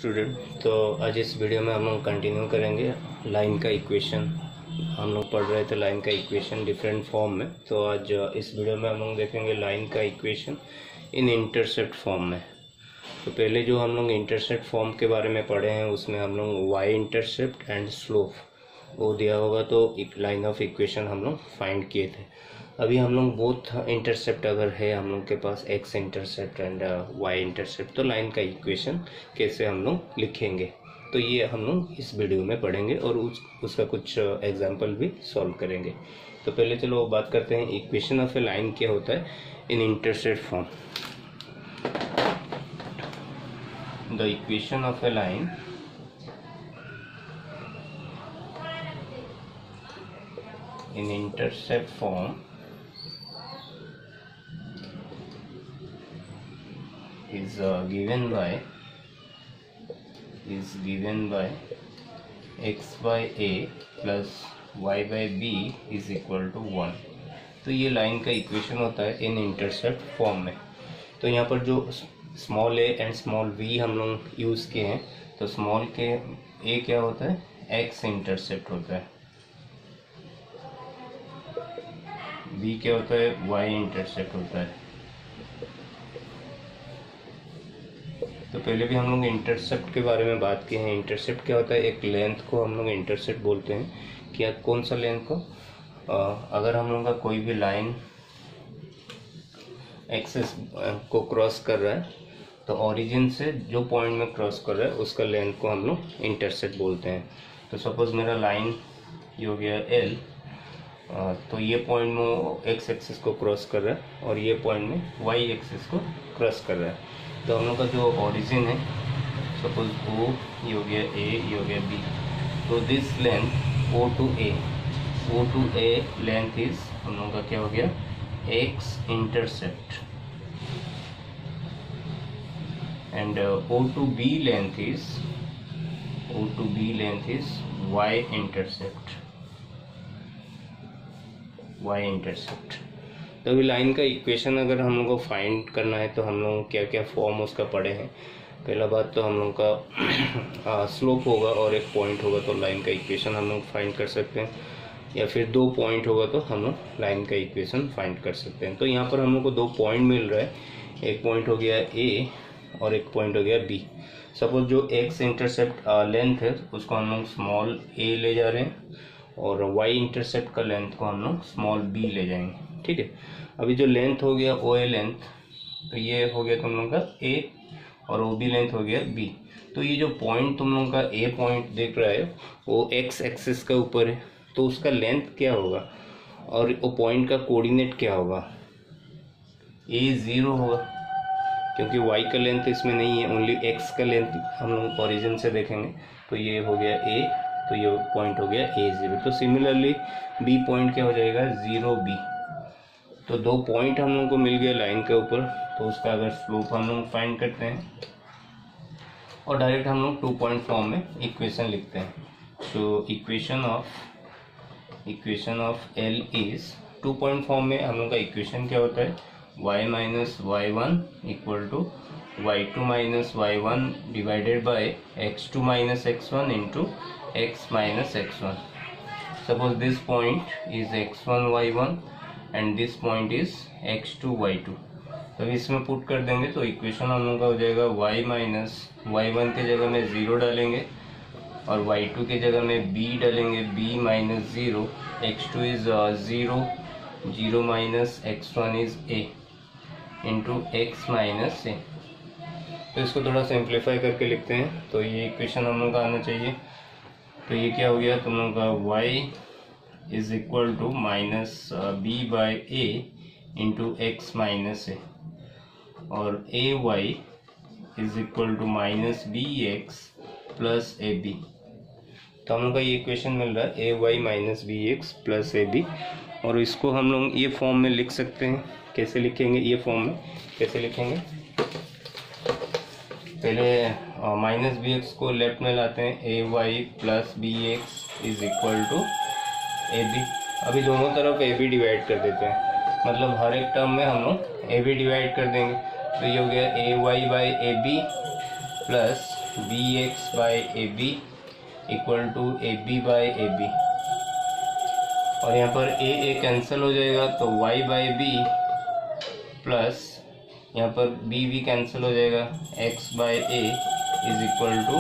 Student, तो आज इस वीडियो में हम लोग कंटिन्यू करेंगे लाइन का इक्वेशन। हम लोग पढ़ रहे थे लाइन का इक्वेशन डिफरेंट फॉर्म में। तो आज इस वीडियो में हम लोग देखेंगे लाइन का इक्वेशन इन इंटरसेप्ट फॉर्म में। तो पहले जो हम लोग इंटरसेप्ट फॉर्म के बारे में पढ़े हैं उसमें हम लोग वाई इंटरसेप्ट एंड स्लोप वो दिया होगा तो एक लाइन ऑफ इक्वेशन हम लोग फाइंड किए थे। अभी हम लोग बोथ इंटरसेप्ट अगर है हम लोग के पास x intercept and Y intercept, तो लाइन का इक्वेशन कैसे हम लोग लिखेंगे, तो ये हम लोग इस वीडियो में पढ़ेंगे और उसका कुछ एग्जांपल भी सॉल्व करेंगे। तो पहले चलो बात करते हैं इक्वेशन ऑफ ए लाइन क्या होता है in intercept form. The equation of a line in intercept form is given by x by a plus y by b is equal to 1। तो ये लाइन का इक्वेशन होता है इन इंटरसेप्ट फॉर्म में। तो यहाँ पर जो small a and small v हम लोग यूज़ किए हैं, तो स्मॉल के a क्या होता है, x इंटरसेप्ट होता है, b क्या होता है, y इंटरसेप्ट होता है। तो पहले भी हम लोग इंटरसेप्ट के बारे में बात की है। इंटरसेप्ट क्या होता है, एक लेंथ को हम लोग इंटरसेप्ट बोलते हैं। क्या कौन सा लेंथ को, अगर हम लोग का कोई भी लाइन एक्सिस को क्रॉस कर रहा है तो ओरिजिन से जो पॉइंट में क्रॉस कर रहा है उसका लेंथ को हम लोग इंटरसेप्ट बोलते हैं। तो सपोज मेरा लाइन ये हो गया L, तो ये पॉइंट में एक्स एक्सिस को क्रॉस कर रहा है और ये पॉइंट में वाई एक्सिस को क्रॉस कर रहा है। तो हम लोग का जो ओरिजिन है सपोज O, ये हो गया A, ये हो गया B, तो this length O to A length is हम लोग का क्या हो गया, X intercept, and O to B length is Y intercept. तो अभी लाइन का इक्वेशन अगर हम लोग को फाइंड करना है तो हम लोग क्या क्या फॉर्म उसका पढ़े हैं। पहला बात तो हम लोग का स्लोप होगा और एक पॉइंट होगा तो लाइन का इक्वेशन हम लोग फाइंड कर सकते हैं, या फिर दो पॉइंट होगा तो हम लोग लाइन का इक्वेशन फाइंड कर सकते हैं। तो यहाँ पर हम लोग को दो पॉइंट मिल रहा है, एक पॉइंट हो गया A और एक पॉइंट हो गया B। सपोज जो एक्स इंटरसेप्ट लेंथ है उसको हम लोग स्मॉल a ले जा रहे हैं और y इंटरसेप्ट का लेंथ को हम लोग स्मॉल b ले जाएंगे, ठीक है। अभी जो लेंथ हो गया OA लेंथ, तो ये हो गया तुम लोग का a और OB लेंथ हो गया b। तो ये जो पॉइंट तुम लोग का a पॉइंट देख रहा है वो x एक्सिस का ऊपर है, तो उसका लेंथ क्या होगा और वो पॉइंट का कोऑर्डिनेट क्या होगा, a 0 होगा क्योंकि y का लेंथ इसमें नहीं है, ओनली x का लेंथ हम लोग ओरिजिन से देखेंगे। तो ये हो गया a, तो ये पॉइंट हो गया A0। तो सिमिलरली B पॉइंट क्या हो जाएगा, 0B। तो दो पॉइंट हम लोग को मिल गया लाइन के ऊपर, तो उसका अगर स्लोप हम लोग फाइंड करते हैं और डायरेक्ट हम लोग 2 पॉइंट फॉर्म में इक्वेशन लिखते हैं। तो equation of L is 2 point form में हम लोग का इक्वेशन क्या होता है, y minus y1 equal to y2 minus y1 divided by x2 minus x1 into x minus x1। Suppose this point is x1 y1 and this point is x2 y2। तो इसमें put कर देंगे तो equation हम लोग का हो जाएगा y माइनस y1 के जगह में 0 डालेंगे और y2 के जगह में b डालेंगे, b minus 0, x2 is 0 minus x1 is a into x minus a। तो इसको थोड़ा सिंप्लीफाई करके लिखते हैं तो ये इक्वेशन हम लोग का आना चाहिए। तो ये क्या हो गया तुम लोग का y is equal to minus b by a into x minus a, और ay is equal to minus B x plus A b. तो हम लोग का ये इक्वेशन मिल रहा है ay minus B x plus A B, और इसको हम लोग ये फॉर्म में लिख सकते हैं। कैसे लिखेंगे, ये फॉर्म में कैसे लिखेंगे, पहले माइनस बी एक्स को लेफ्ट में लाते हैं, a y plus b x is equal to a b. अभी दोनों तरफ ए बी डिवाइड कर देते हैं, मतलब हर एक टर्म में हम लोग ए बी डिवाइड कर देंगे। तो ये हो गया a y by a b plus b x by a b equal to a b by a B, और यहाँ पर ए कैंसिल हो जाएगा तो y बाई बी प्लस यहाँ पर बी कैंसिल हो जाएगा, x by A is equal to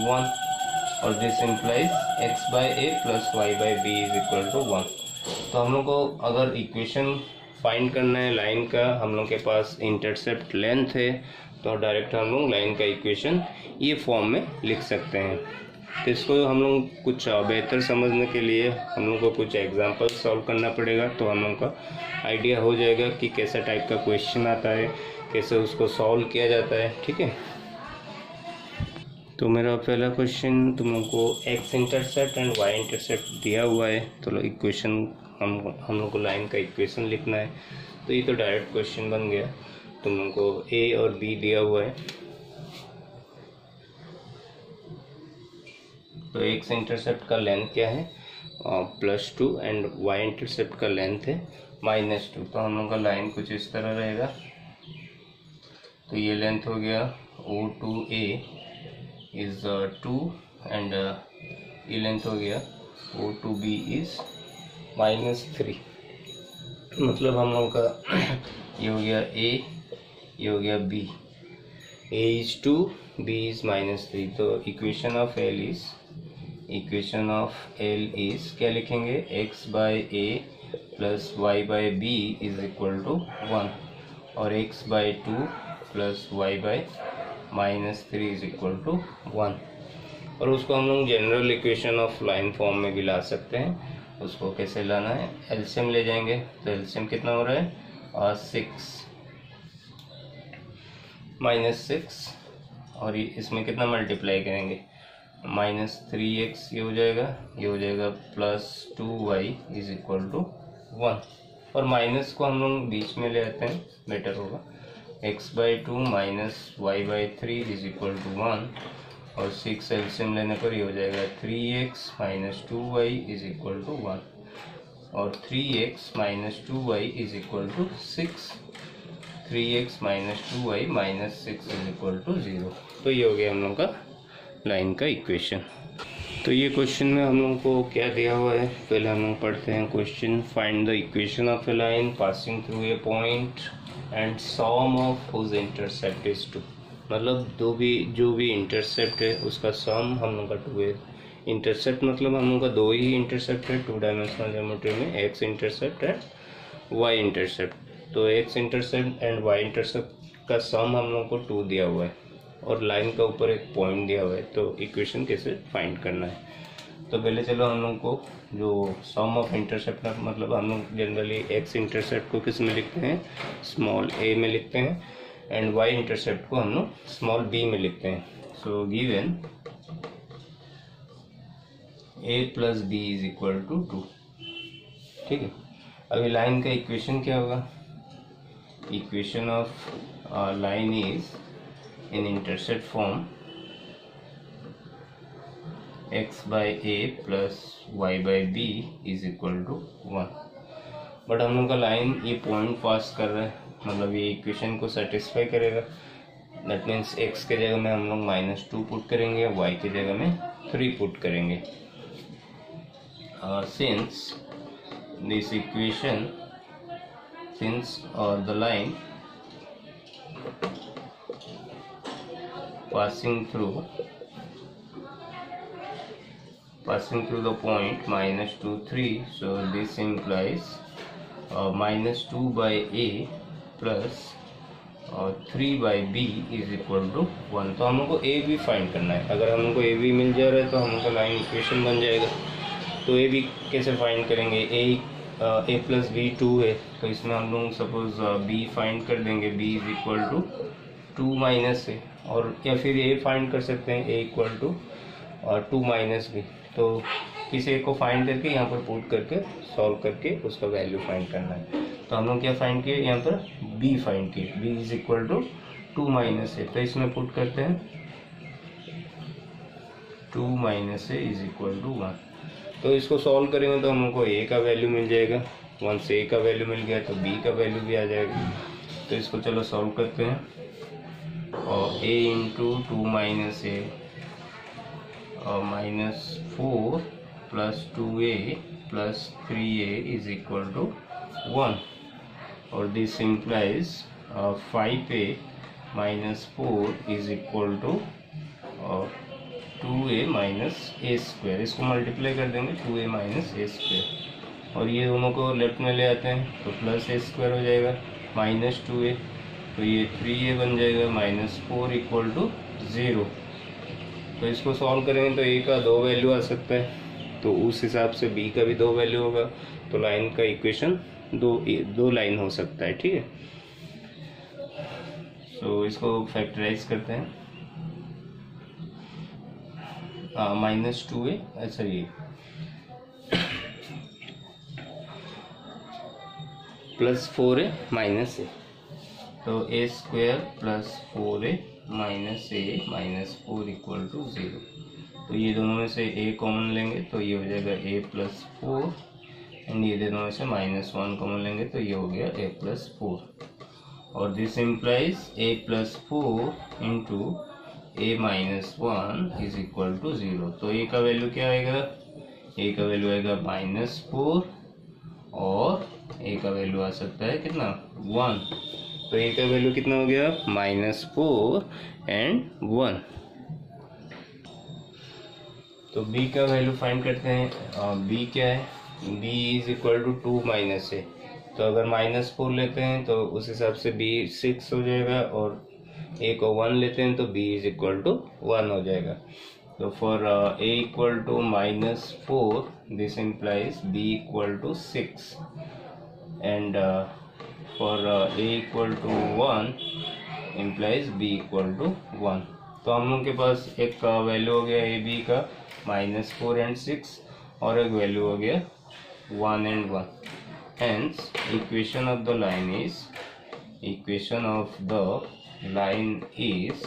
1, और this implies x by A plus y by B is equal to 1। तो हम लोग को अगर इक्वेशन फाइंड करना है लाइन का, हम लोग के पास इंटरसेप्ट लेंथ है, तो डायरेक्ट हम लोग लाइन का इक्वेशन ये फॉर्म में लिख सकते हैं। तो इसको हम लोग कुछ बेहतर समझने के लिए हम लोग को कुछ एग्जांपल सॉल्व करना पड़ेगा, तो हम लोग का आइडिया हो जाएगा कि कैसा टाइप का क्वेश्चन आता है, कैसे उसको सॉल्व किया जाता है। ठीक है, तो मेरा पहला क्वेश्चन तुम लोग को X intercept and Y intercept दिया हुआ है, तो इक्वेशन हम लोग को लाइन का इक्वेशन लिखना है। तो ये तो डायरेक्ट क्वेश्चन बन गया। तुम लोग को ए और बी दिया हुआ है, तो एक्स इंटरसेप्ट का लेंथ क्या है +2 एंड वाई इंटरसेप्ट का लेंथ है -2। तो हम लोग का लाइन कुछ इस तरह रहेगा। तो ये लेंथ हो गया O2A इज 2 एंड ये लेंथ हो गया O2B इज -3। मतलब हम लोग का ये हो गया A, ये हो गया B, A is 2, B is -3। तो इक्वेशन ऑफ L इज क्या लिखेंगे, x by A plus Y by B is equal to 1, और x by 2 plus Y by -3 is equal to 1। और उसको हम लोग general equation of line form में भी ला सकते हैं। उसको कैसे लाना है, एलसीएम ले जाएंगे। तो एलसीएम कितना हो रहा है 6 -6, और इसमें कितना मल्टीप्लाई करेंगे -3x, ये हो जाएगा +2y इज इक्वल टू 1, और माइनस को हम लोग बीच में ले आते हैं, बेटर होगा। x by 2 minus Y by 3 is equal to 1, और 6 एलसीएम लेने पर ये हो जाएगा 3x minus 2y is equal to 1, और 3x minus 2y is equal to 6, 3x minus 2y minus 6 is equal to 0। तो ये हो गया हम लोग का लाइन का इक्वेशन। तो ये क्वेश्चन में हम लोग को क्या दिया हुआ है, पहले हम लोग पढ़ते हैं question. Find the equation of a line passing through a point and sum of whose intercept is 2। मतलब जो भी इंटरसेप्ट है उसका सम हम लोग का 2 है। इंटरसेप्ट मतलब हम लोग का 2 ही इंटरसेप्ट है 2 डायमेंशनल ज्योमेट्री में, x intercept and Y intercept. तो x intercept and Y intercept का सम हम लोग को 2 दिया हुआ है, और लाइन का ऊपर एक पॉइंट दिया हुआ है। तो इक्वेशन कैसे फाइंड करना है, तो पहले चलो हम लोग को जो सम ऑफ इंटरसेप्ट, मतलब हम लोग जनरली एक्स इंटरसेप्ट को किस में लिखते हैं, स्मॉल a में लिखते हैं, एंड वाई इंटरसेप्ट को हम लोग स्मॉल b में लिखते हैं। So given a plus b is equal to 2। ठीक है, अभी लाइन का इक्वेशन क्या होगा, equation of line is in intercept form x by A plus Y by B is equal to 1। But हम लोग का लाइन ये पॉइंट पास कर रहा है, मतलब ये इक्वेशन को सेटिस्फाई करेगा। दैट मीन्स x के जगह में हम लोग -2 पुट करेंगे, y के जगह में 3 पुट करेंगे। Since this equation, since the line passing through the point -2 3, so this implies -2 by a plus 3 by b is equal to 1। तो हम लोग को a भी फाइंड करना है। अगर हम लोग को a भी मिल जा रहा है तो हम लोग का लाइन इक्वेशन बन जाएगा। तो a भी कैसे फाइंड करेंगे, a प्लस b 2 है, तो इसमें हम लोग सपोज b फाइंड कर देंगे, b is equal to 2 minus है, और या फिर a फाइंड कर सकते हैं, a equal to 2 minus b। तो किसी एक को फाइंड करके यहाँ पर पुट करके सॉल्व करके उसका वैल्यू फाइंड करना है। तो हम लोग क्या फाइंड किए, यहाँ पर b फाइंड किए, b is equal to 2 minus है, तो इसमें पुट करते हैं 2 minus A is equal to 1। तो इसको सॉल्व करेंगे तो हम लोग को a का वैल्यू मिल जाएगा, 1 से a का वैल्यू मिल गया तो b का वैल्यू भी आ जाएगा। तो इसको चलो सॉल्व करते हैं। और a into 2 minus A -4 plus 2a plus 3a is equal to 1 और this implies 5a -4 is equal to 2a minus A square. इसको मल्टीप्लाई कर देंगे 2a माइनस ए स्क्वायर और ये दोनों को लेफ्ट में ले आते हैं तो प्लस ए स्क्वायर हो जाएगा माइनस 2a, तो ये 3a बन जाएगा -4 इक्वल टू 0। तो इसको सॉल्व करेंगे तो a का 2 वैल्यू आ सकता है, तो उस हिसाब से b का भी 2 वैल्यू होगा, तो लाइन का इक्वेशन दो लाइन हो सकता है। ठीक है, तो इसको फैक्टराइज करते हैं। -2a अच्छा ये प्लस 4a माइनस ए, तो a square plus 4a minus A -4 equal to 0। तो ये दोनों में से a कॉमन लेंगे तो ये हो जाएगा a प्लस 4 एंड ये दोनों में से -1 कॉमन लेंगे तो ये हो गया a प्लस 4 और this implies a plus 4 into a minus 1 is equal to 0। तो a का वैल्यू क्या आएगा, a का वैल्यू आएगा -4 और a का वैल्यू आ सकता है कितना 1, तो a का वैल्यू कितना हो गया -4 एंड 1। तो b का वैल्यू फाइंड करते हैं। b क्या है, b is equal to 2 minus ए, तो अगर -4 लेते हैं तो उस हिसाब से b 6 हो जाएगा और a को 1 लेते हैं तो b इज इक्वल टू 1 हो जाएगा। तो for a equal to -4 this implies b equal to 6 and for a equal to 1 implies b equal to 1। तो हम लोग के पास एक वैल्यू हो गया a b का -4 एंड 6 और एक वैल्यू हो गया 1 and 1। Hence equation of the line is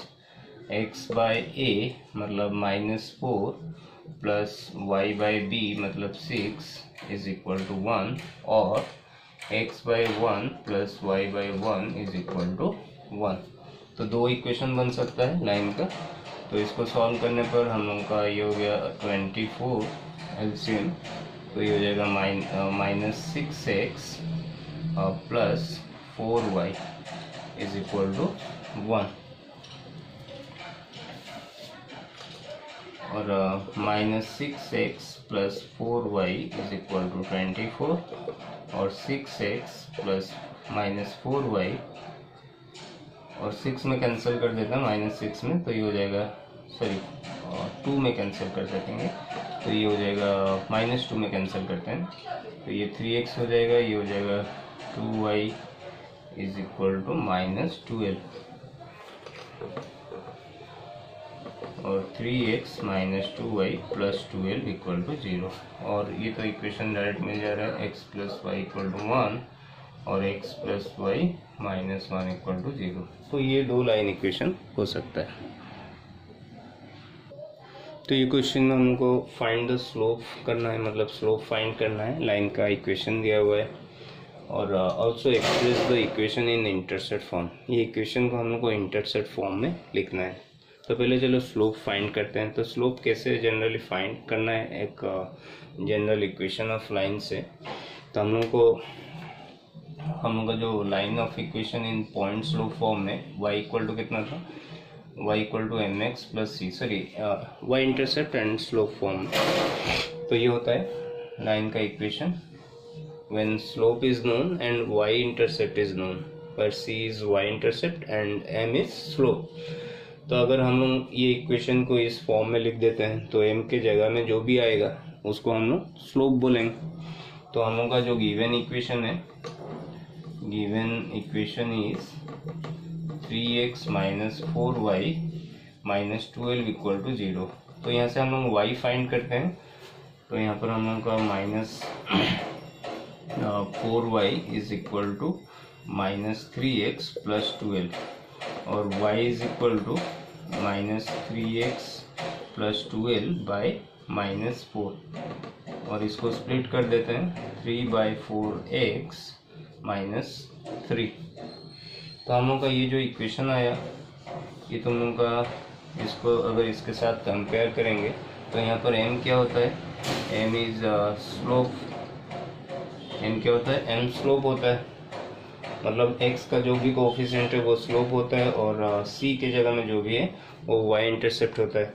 x by a मतलब -4 प्लस y by b मतलब 6 इज इक्वल टू 1 और x by 1 plus y by 1 is equal to 1। तो दो इक्वेशन बन सकता है लाइन का। तो इसको सॉल्व करने पर हम लोग का ये हो गया 24 एलसीएम, तो ये हो जाएगा -6x plus 4y is equal to 1 और -6x plus 4y is equal to 24 और 6x प्लस -4y और 6 में कैंसिल कर देता है -6 में, तो ये हो जाएगा सॉरी 2 में कैंसिल कर सकेंगे तो ये हो जाएगा -2 में कैंसिल करते हैं तो ये 3x हो जाएगा, ये हो जाएगा 2y इज इक्वल टू -12 और 3x -2y plus 12 equal to 0। और ये तो इक्वेशन डायरेक्ट मिल जा रहा है x plus Y equal to 1 और x plus Y -1 equal to 0। तो ये दो लाइन इक्वेशन हो सकता है। तो ये क्वेश्चन में हमको फाइंड द स्लोप करना है, मतलब स्लोप फाइंड करना है, लाइन का इक्वेशन दिया हुआ है और also express the equation in intercept form. ये इक्वेशन को हम लोग को इंटरसेप्ट फॉर्म में लिखना है। तो पहले चलो स्लोप फाइंड करते हैं। तो स्लोप कैसे जनरली फाइंड करना है, एक जनरल इक्वेशन ऑफ लाइन से। तो हम लोग का जो line of equation in point slope form में y इक्वल टू कितना था, y equal to mx plus C, sorry y intercept and slope form. तो ये होता है लाइन का equation when slope is known and y intercept is known, where c is y intercept and m is slope। तो अगर हम लोग ये इक्वेशन को इस फॉर्म में लिख देते हैं तो m के जगह में जो भी आएगा उसको हम लोग स्लोप बोलेंगे। तो हम लोग का जो गिवन इक्वेशन है, given equation is 3x minus 4y minus 12 equal to 0। तो यहाँ से हम लोग y फाइंड करते हैं। तो यहाँ पर हम लोग का -4y is equal to -3x plus 12 और y is equal to -3x plus 12 by -4 और इसको स्प्लिट कर देते हैं 3/4x -3। तो हम लोग का ये जो इक्वेशन आया ये तुम लोग का, इसको अगर इसके साथ कंपेयर करेंगे तो यहाँ पर m क्या होता है, m इज स्लोप, m क्या होता है, m स्लोप होता है, मतलब x का जो भी कोफिशिएंट है वो स्लोप होता है, और c के जगह में जो भी है वो y इंटरसेप्ट होता है।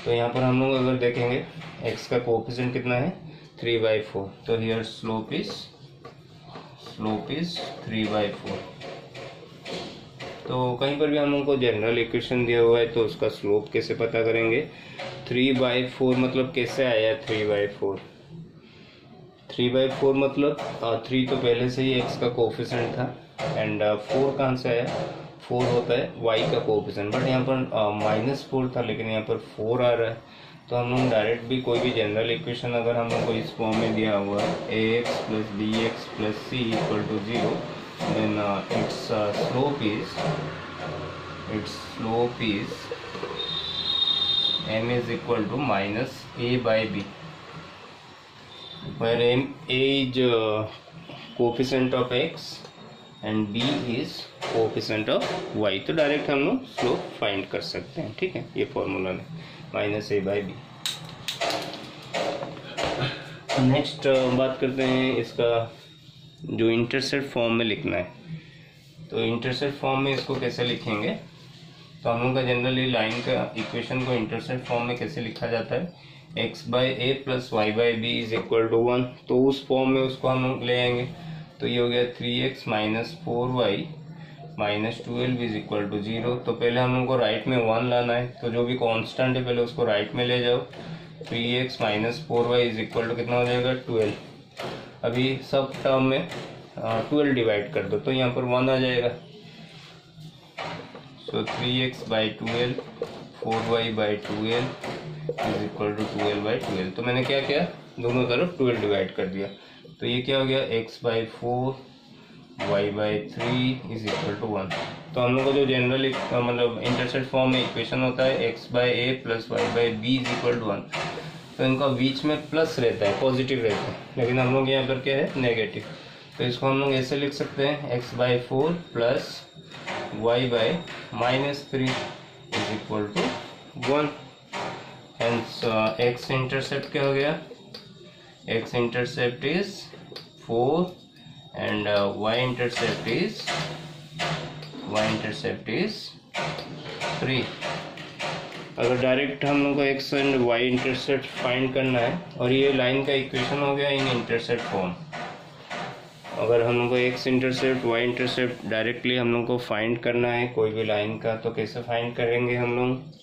तो यहाँ पर हम लोग अगर देखेंगे x का कोफिशिएंट कितना है 3/4, तो हियर स्लोप इज 3/4। तो कहीं पर भी हम लोग को जनरल इक्वेशन दिया हुआ है तो उसका स्लोप कैसे पता करेंगे, 3/4 मतलब कैसे आया 3/4, 3/4 मतलब 3 तो पहले से ही x का कोफिशिएंट था, एंड 4 कहाँ से आया, 4 होता है y का कोफिशिएंट, बट यहाँ पर -4 था लेकिन यहाँ पर 4 आ रहा है। तो हम लोग डायरेक्ट भी कोई भी जनरल इक्वेशन अगर हम लोग को इस फॉर्म में दिया हुआ है ax + bx + c = 0, then its slope is m is equal to -a/b, where a is coefficient of x and b is coefficient of y। तो डायरेक्ट हम लोग स्लोप फाइंड कर सकते हैं, ठीक है, ये फॉर्मूला में -a/b। नेक्स्ट बात करते हैं इसका जो इंटरसेप्ट फॉर्म में लिखना है। तो इंटरसेप्ट फॉर्म में इसको कैसे लिखेंगे, तो हम लोग का जनरली लाइन का इक्वेशन को इंटरसेप्ट फॉर्म में कैसे लिखा जाता है, x/a + y/b = 1, तो उस फॉर्म में उसको हम लोग ले आएंगे। तो ये हो गया 3x - 4y - 12 = 0। तो पहले हम लोग को राइट में 1 लाना है, तो जो भी कांस्टेंट है पहले उसको राइट में ले जाओ। 3x - 4y = कितना हो जाएगा 12। अभी सब टर्म में 12 डिवाइड कर दो तो यहाँ पर 1 आ जाएगा। सो 3x/12 4y/12 = 12/12। तो मैंने क्या किया, दोनों तरफ 12 डिवाइड कर दिया। तो ये क्या हो गया, x/4 y/3 = 1। तो हम लोग को जो जनरल मतलब इंटरसेप्ट फॉर्म में इक्वेशन होता है x/a + y/b = 1, तो इनका बीच में प्लस रहता है, पॉजिटिव रहता है, लेकिन हम लोग यहाँ पर क्या है नेगेटिव। तो इसको हम लोग ऐसे लिख सकते हैं x/4 + y/-3 = 1। Hence x intercept क्या हो गया, x intercept is 4 and y intercept is 3। अगर डायरेक्ट हम लोग को x and y intercept find करना है, और ये लाइन का इक्वेशन हो गया इन इंटरसेप्ट फॉर्म। अगर हम लोग को x intercept y intercept directly हम लोग को फाइंड करना है कोई भी लाइन का, तो कैसे फाइंड करेंगे हम लोग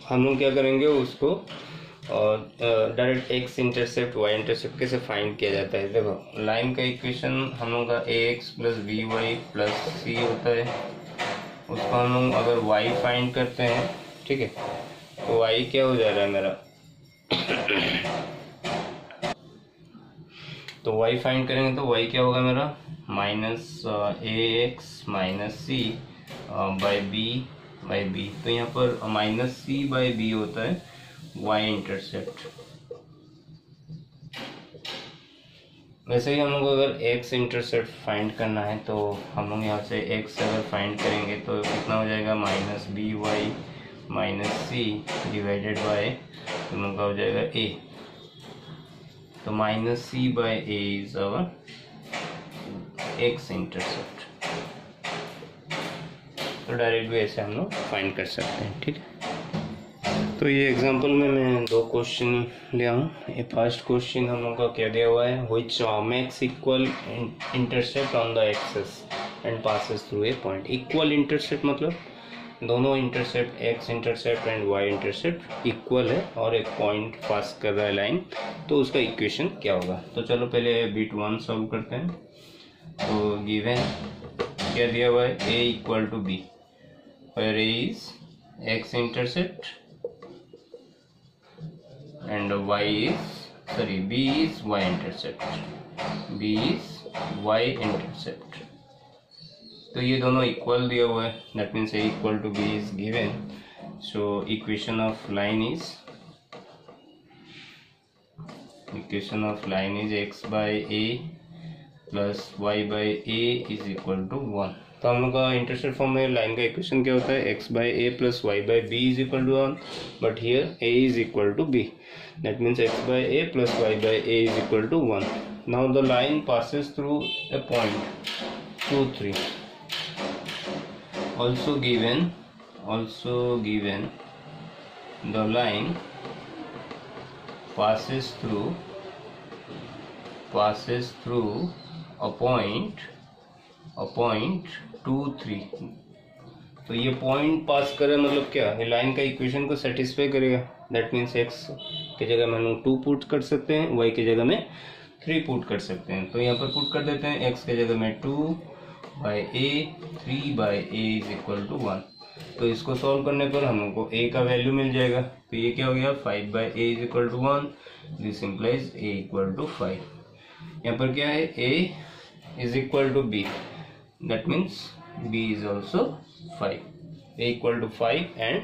हम लोग क्या करेंगे उसको, और direct x intercept y intercept कैसे फाइंड किया जाता है। देखो लाइन का इक्वेशन हम लोग का ax + by + c होता है, उसको हम लोग अगर y फाइंड करते हैं, ठीक है, तो y क्या हो जा रहा है मेरा तो y फाइंड करेंगे तो y क्या होगा मेरा -ax - c by b। तो यहाँ पर -c/b होता है y इंटरसेप्ट। वैसे ही हम लोग अगर x इंटरसेप्ट फाइंड करना है तो हम लोग यहाँ से x अगर फाइंड करेंगे तो कितना हो जाएगा -by - c डिवाइडेड बाय हम लोग का हो जाएगा a। तो -c/a is our x intercept. तो डायरेक्ट भी ऐसे हम लोग फाइंड कर सकते हैं, ठीक है। तो ये एग्जांपल में मैं 2 क्वेश्चन लिया हूँ। ये फर्स्ट क्वेश्चन हम लोग का क्या दिया हुआ है, which makes equal intercept on the axis and passes through a point. Equal intercept मतलब दोनों intercept x intercept and y intercept equal है और एक पॉइंट पास कर रहा है लाइन, तो उसका इक्वेशन क्या होगा। तो चलो पहले बिट 1 सॉल्व करते हैं। तो गिवन क्या दिया हुआ है, a = b, where a is x intercept and b is y intercept। तो ये दोनों इक्वल दिया हुआ है, that means a = b is given, so equation of line is x/a + y/a is equal to 1। तो हम लोग का इंटरसेप्ट फॉर्म में लाइन का इक्वेशन क्या होता है, x by A plus Y by B is equal to 1, but here a is equal to b, that means x by A plus Y by A is equal to 1. Now the line passes through a point 2 3. also given the line passes through a point 2 3. तो ये point पास करे मतलब क्या, ये line का equation को satisfy करेगा. That means x की जगह में हम लोग 2 पुट कर सकते हैं, y की जगह में 3 पुट कर सकते हैं. तो यहाँ पर पुट कर देते हैं, x की जगह में 2 by A 3 by A is equal to 1. तो इसको सॉल्व करने पर हम लोग को a का वैल्यू मिल जाएगा. तो ये क्या हो गया, 5 by A is equal to 1. This implies a equal to 5. यहाँ पर क्या है, a is equal to b, that means b is also 5. a equal to 5 and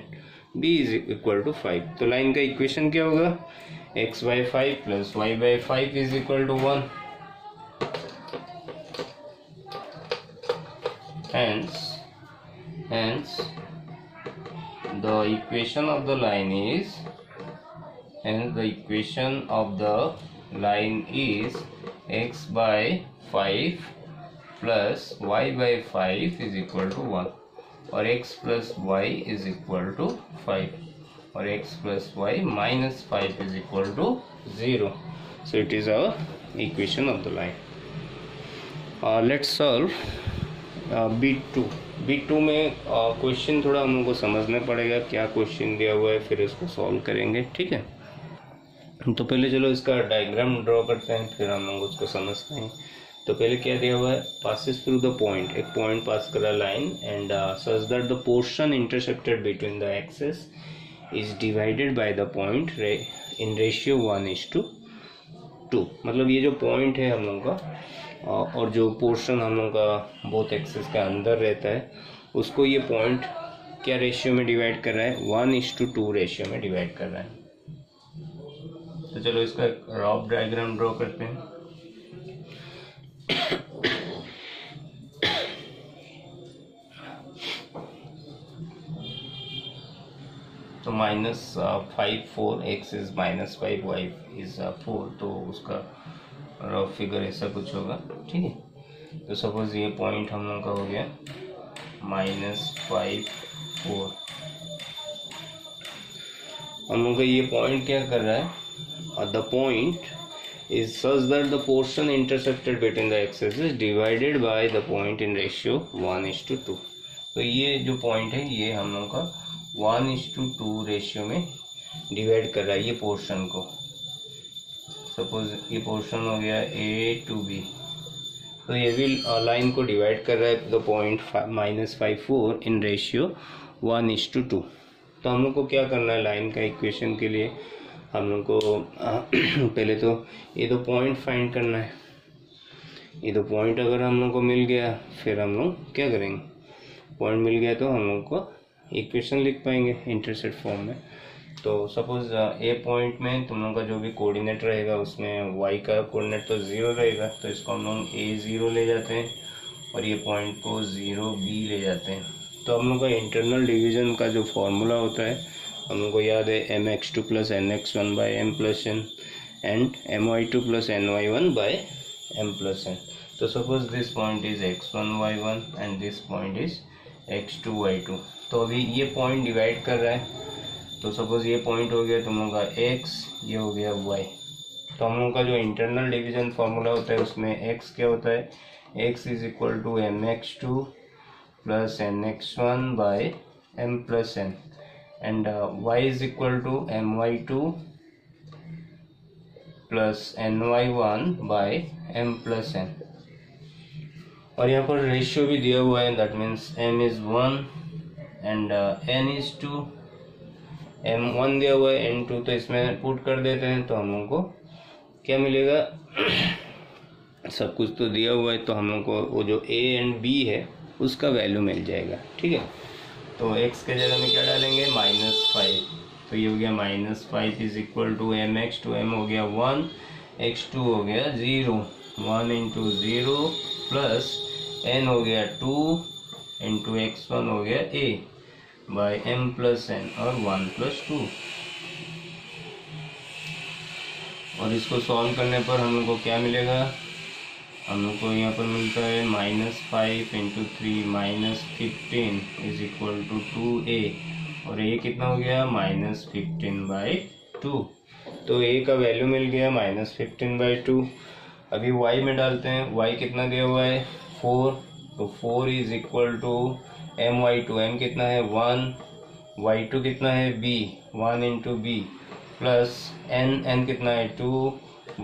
b is equal to 5. तो लाइन का इक्वेशन क्या होगा, x by 5 plus y by 5 is equal to 1. hence the equation of the line is x by 5 plus y by 5 is equal to 1, और x plus y is equal to 5, और x plus y minus 5 is equal to 0. So it is our equation of the line. Let's solve B2 में question थोड़ा हम लोग को समझना पड़ेगा, क्या क्वेश्चन दिया हुआ है, फिर इसको सॉल्व करेंगे. ठीक है, तो पहले चलो इसका डायग्राम ड्रॉ करते हैं, फिर हम लोग उसको समझते हैं. तो पहले क्या दिया हुआ है, पासिस थ्रू द पॉइंट, एक पॉइंट पास करा line, and such that the portion intercepted between the axes is divided by the point in ratio 1:2. मतलब ये जो पॉइंट है हम लोग का और जो पोर्शन हम लोग का बोथ एक्सेस के अंदर रहता है, उसको ये पॉइंट क्या रेशियो में डिवाइड कर रहा है, 1:2 रेशियो में डिवाइड कर रहा है. तो चलो इसका रफ डायग्राम ड्रॉ करते हैं. तो -5 4, x इज -5, y इज 4. तो उसका रफ फिगर ऐसा कुछ होगा. ठीक है, तो सपोज ये पॉइंट हम लोग का हो गया -5 4. हम लोग का ये पॉइंट क्या कर रहा है, the point is such that the portion intercepted between the axes is divided by the point in ratio 1:2. तो ये जो पॉइंट है ये हम लोग का 1:2 रेशियो में डिवाइड कर रहा है ये पोर्शन को. सपोज ये पोर्शन हो गया a to b, तो ये भी लाइन को डिवाइड कर रहा है द पॉइंट -5 4 इन रेशियो 1:2. तो हम लोग को क्या करना है, लाइन का इक्वेशन के लिए हम लोग को पहले तो ये दो पॉइंट फाइंड करना है. ये दो पॉइंट अगर हम लोग को मिल गया, फिर हम लोग क्या करेंगे, पॉइंट मिल गया तो हम लोग को इक्वेशन लिख पाएंगे इंटरसेप्ट फॉर्म में. तो सपोज ए पॉइंट में तुम लोग का जो भी कोऑर्डिनेट रहेगा उसमें y का कोऑर्डिनेट तो 0 रहेगा, तो इसको हम लोग a0 ले जाते हैं और ये पॉइंट को 0b ले जाते हैं. तो हम लोग का इंटरनल डिवीजन का जो फॉर्मूला होता है हम लोग को याद है, mx2 plus nx1 by m plus n and my2 plus ny1 by m plus n. तो suppose this point is x1 y1 and this point is x2 y2. तो अभी ये पॉइंट डिवाइड कर रहा है, तो सपोज ये पॉइंट हो गया तुम लोग का x, ये हो गया y. तो हम लोग का जो इंटरनल डिवीजन फार्मूला होता है उसमें x क्या होता है, x is equal to mx2 plus nx1 by m plus n and y is equal to my2 plus ny1 by m plus n. और यहाँ पर रेशियो भी दिया हुआ है, that means m is 1 and n is 2. m1 दिया हुआ है, n2 तो इसमें पुट कर देते हैं, तो हम लोग को क्या मिलेगा, सब कुछ तो दिया हुआ है, तो हम लोग को वो जो a एंड b है उसका वैल्यू मिल जाएगा. ठीक है, तो x के जगह में क्या डालेंगे, -5. तो ये हो गया -5 इज इक्वल टू mx, तो m हो गया 1, x2 हो गया 0. 1 × 0 प्लस n हो गया 2 इंटू x1 हो गया a by m plus n और 1 प्लस 2। और इसको सॉल्व करने पर हम लोग को क्या मिलेगा, हम लोग को यहाँ पर मिलता है -5 into 3 -15 is equal to 2a, और a कितना हो गया -15/2। तो a का वैल्यू मिल गया -15/2। अभी y में डालते हैं, y कितना दिया हुआ है 4, तो 4 is equal to my2, m कितना है 1, y2 कितना है b 1 into B plus n कितना है 2,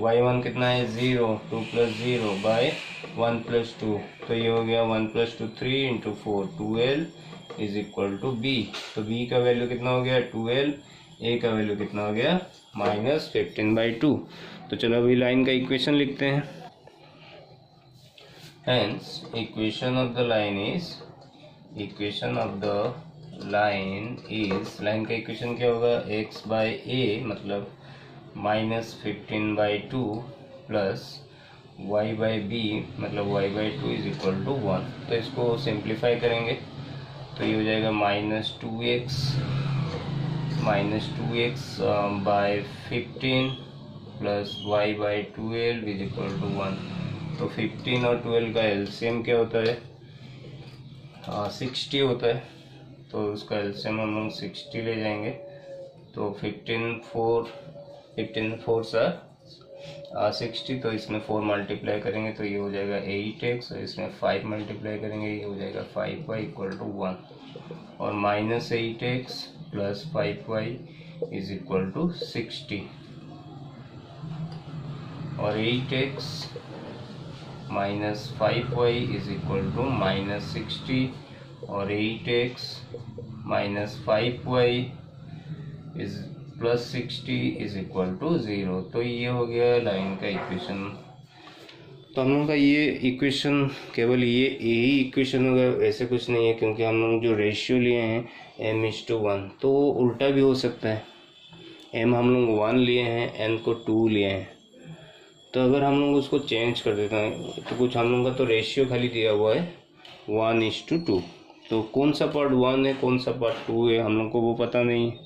y1 कितना है 0 2 प्लस 0 बाय 1 प्लस 2। तो ये हो गया 1 plus 2 3 into 4 12 is equal to b। तो b का वैल्यू कितना हो गया 12, a का वैल्यू कितना हो गया -15/2। तो चलो अभी लाइन का इक्वेशन लिखते हैं। Hence equation of the line is line का इक्वेशन क्या होगा x/a मतलब -15/2 प्लस y/b मतलब y/2 इज इक्वल टू 1। तो इसको सिंप्लीफाई करेंगे तो ये हो जाएगा -2x by 15 plus y/12 is equal to 1। तो 15 और 12 का एलसीएम क्या होता है 60 होता है, तो उसका एलसीएम हम लोग 60 ले जाएंगे। तो 15 4 60, तो इसमें 4 मल्टीप्लाई करेंगे तो ये हो जाएगा 8x, और इसमें 5 मल्टीप्लाई करेंगे ये हो जाएगा 5y इक्वल टू 1, और -8x plus 5y is equal to 60, और 8x minus 5y is equal to -60, और 8x minus 5y is plus 60 is equal to 0। तो ये हो गया लाइन का इक्वेशन। तो हम लोग का ये इक्वेशन केवल ये ही इक्वेशन होगा, ऐसे कुछ नहीं है, क्योंकि हम लोग जो रेशियो लिए हैं m:1, तो उल्टा भी हो सकता है। m हम लोग 1 लिए हैं, n को 2 लिए हैं, तो अगर हम लोग उसको चेंज कर देते हैं तो कुछ हम लोग का तो रेशियो खाली दिया हुआ है 1:2, तो कौन सा पार्ट 1 है कौन सा पार्ट 2 है हम लोग को वो पता नहीं है,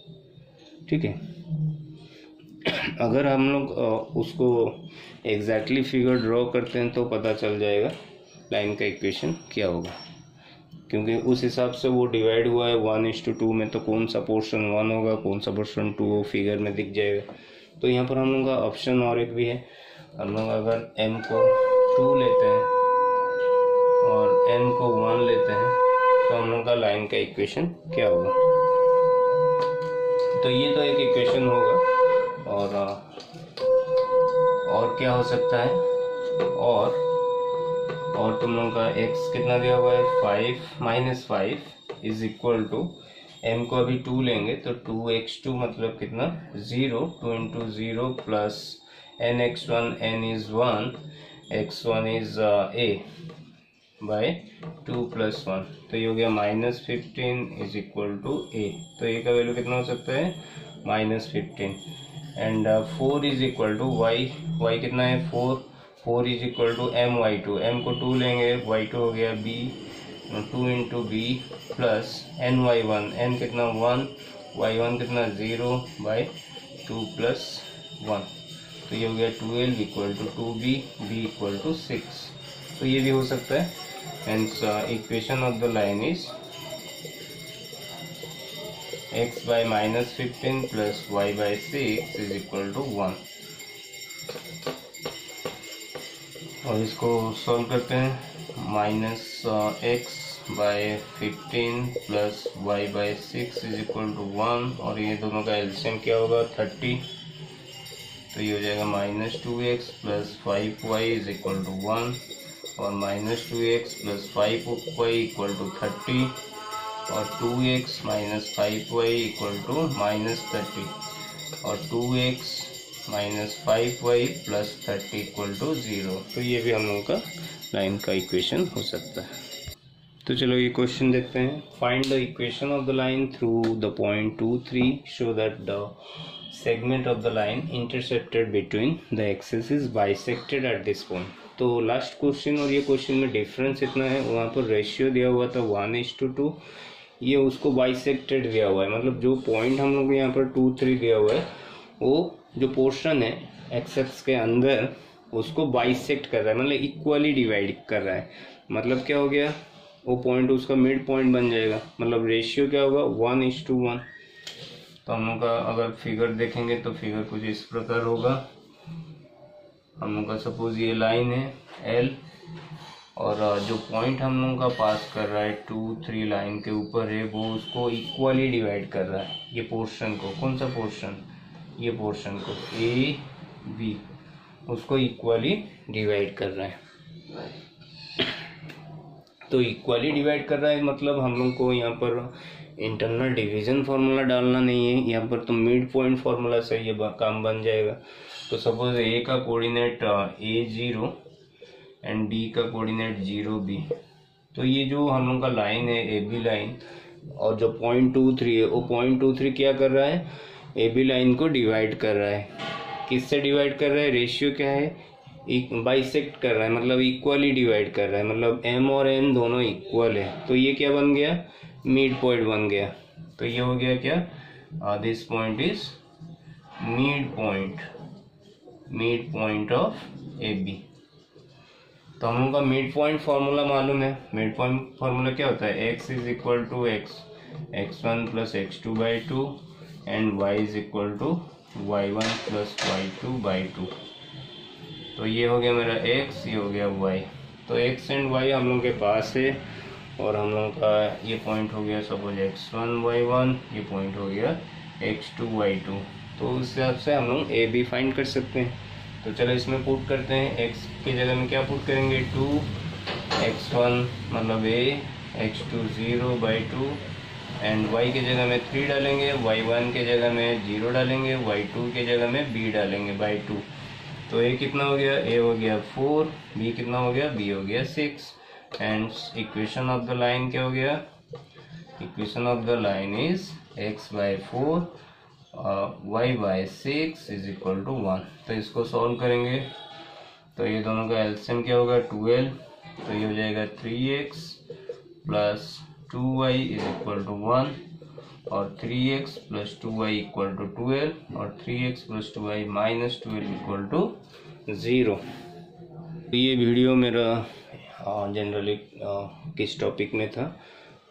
ठीक है। अगर हम लोग उसको एग्जैक्टली फिगर ड्रॉ करते हैं तो पता चल जाएगा लाइन का इक्वेशन क्या होगा, क्योंकि उस हिसाब से वो डिवाइड हुआ है 1:2 में, तो कौन सा पोर्शन 1 होगा कौन सा पोर्शन 2 हो फिगर में दिख जाएगा। तो यहाँ पर हम लोग का ऑप्शन और एक भी है, हम लोग अगर m को 2 लेते हैं और n को 1 लेते हैं तो हम लोग का लाइन का इक्वेशन क्या होगा। तो ये तो एक इक्वेशन होगा, और क्या हो सकता है, और तुम लोगों का x कितना दिया हुआ है 5 इज इक्वल टू m को अभी 2 लेंगे तो 2x2 मतलब कितना 0, 2 into 0 plus nx1, n is 1, x1 is a by 2 plus 1, तो ये हो गया -15 इज इक्वल टू a। तो a का वैल्यू कितना हो सकता है -15, and 4 is equal to y कितना है 4 is equal to my2, m को 2 लेंगे y2 हो गया b, 2 into B plus ny1, n कितना 1, y1 कितना 0 बाय 2 प्लस 1, तो ये हो गया 12 equal to 2b, b equal to 6। तो ये भी हो सकता है। Hence equation of the line is x by -15 plus y by 6 is equal to 1। और इसको सॉल्व करते हैं, -x by 15 plus y by 6 is equal to 1, और ये दोनों का एलसीएम क्या होगा 30, तो ये हो जाएगा -2x plus 5y is equal to 1, और -2x plus 5y equal to 30, और 2x minus 5y equal to -30, और 2x minus 5y plus 30 equal to 0। तो ये भी हम लोगों का लाइन का इक्वेशन हो सकता है। तो चलो ये क्वेश्चन देखते हैं। Find the equation of the line through the point 2 3, show that the segment of the line intercepted between the axes is bisected at this point। तो लास्ट क्वेश्चन और ये क्वेश्चन में डिफरेंस इतना है, वहाँ पर रेशियो दिया हुआ था 1:2, ये उसको बाइसेक्टेड दिया हुआ है, मतलब जो पॉइंट हम लोग यहाँ पर 2, 3 दिया हुआ है वो जो पोर्शन है एक्स एक्स के अंदर उसको बाइसेक्ट कर रहा है, मतलब इक्वली डिवाइड कर रहा है। मतलब क्या हो गया, वो पॉइंट उसका मिड पॉइंट बन जाएगा, मतलब रेशियो क्या होगा 1:1। तो हम लोग का अगर फिगर देखेंगे तो फिगर कुछ इस प्रकार होगा। हम लोग का सपोज ये लाइन है एल, और जो पॉइंट हम लोग का पास कर रहा है 2, 3 लाइन के ऊपर है, वो उसको इक्वली डिवाइड कर रहा है। ये पोर्शन को, कौन सा पोर्शन, ये पोर्शन को ए बी, उसको इक्वली डिवाइड कर रहा है। तो इक्वली डिवाइड कर रहा है मतलब हम लोग को यहाँ पर इंटरनल डिवीजन फार्मूला डालना नहीं है, यहाँ पर तो मिड पॉइंट फार्मूला से ये काम बन जाएगा। तो सपोज ए का कोऑर्डिनेट A0 एंड बी का कोऑर्डिनेट 0B। तो ये जो हम लोग का लाइन है AB लाइन, और जो 0.23 है वो 0.23 क्या कर रहा है, AB लाइन को डिवाइड कर रहा है। किससे डिवाइड कर रहा है, रेशियो क्या है, बाइसेक्ट कर रहा है, मतलब इक्वली डिवाइड कर रहा है, मतलब M और N दोनों इक्वल है। तो ये क्या बन गया, मिड पॉइंट बन गया। तो ये हो गया क्या, this point is mid point of AB। तो हम लोग का मिड पॉइंट फार्मूला मालूम है। मिड पॉइंट फार्मूला क्या होता है, x is equal to x1 plus x2/2 and y is equal to y1 plus y2/2। तो ये हो गया मेरा x, ये हो गया y। तो x एंड y हम लोग के पास है, और हम लोग का ये पॉइंट हो गया सपोज x1 y1, ये पॉइंट हो गया x2 y2। तो उस हिसाब से हम लोग a b फाइंड कर सकते हैं। तो चलो इसमें पुट करते हैं। x की जगह में क्या पुट करेंगे, 2, x1 मतलब a, x2 0/2 एंड y की जगह में 3 डालेंगे, y1 के जगह में 0 डालेंगे, y2 के जगह में b डालेंगे /2। तो a कितना हो गया, a हो गया 4, b कितना हो गया, b हो गया 6। And equation of the line क्या हो गया, equation of the line is x/4 y/6 is equal to 1। तो इसको सॉल्व करेंगे तो ये दोनों का एलसीएम क्या होगा, 12। तो ये हो जाएगा 3x plus 2y is equal to 1, और 3x plus 2y equal to 12, और 3x plus 2y minus 12 equal to 0। तो ये वीडियो मेरा जनरली किस टॉपिक में था,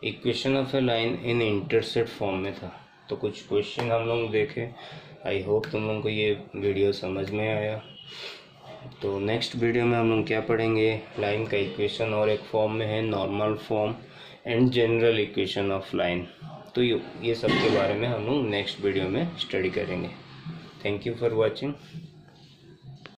equation of a line in intercept form में था। तो कुछ क्वेश्चन हम लोग देखे। आई होप तुम लोगों को ये वीडियो समझ में आया। तो नेक्स्ट वीडियो में हम लोग क्या पढ़ेंगे, लाइन का इक्वेशन, और एक फॉर्म में है normal form and general equation of line. तो ये सब के बारे में हम लोग नेक्स्ट वीडियो में स्टडी करेंगे। Thank you for watching.